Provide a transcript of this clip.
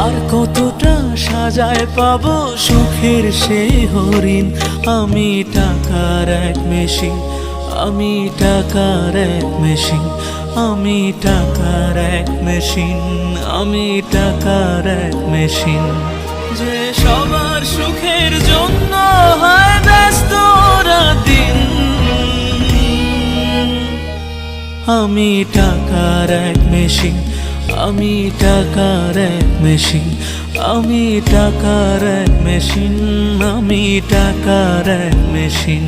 আর কতটা সাজায় পাবো সুখের সেই হরিণ। আমি টাকার এক মেশিন, আমি টাকার এক মেশিন, আমি টাকার এক মেশিন, আমি টাকার এক মেশিন। যে সবার সুখের জন্য হয় ব্যস্ত রাতদিন। আমি টাকার এক মেশিন, আমি টাকার এক মেশিন, আমি টাকার এক মেশিন, আমি টাকার এক মেশিন।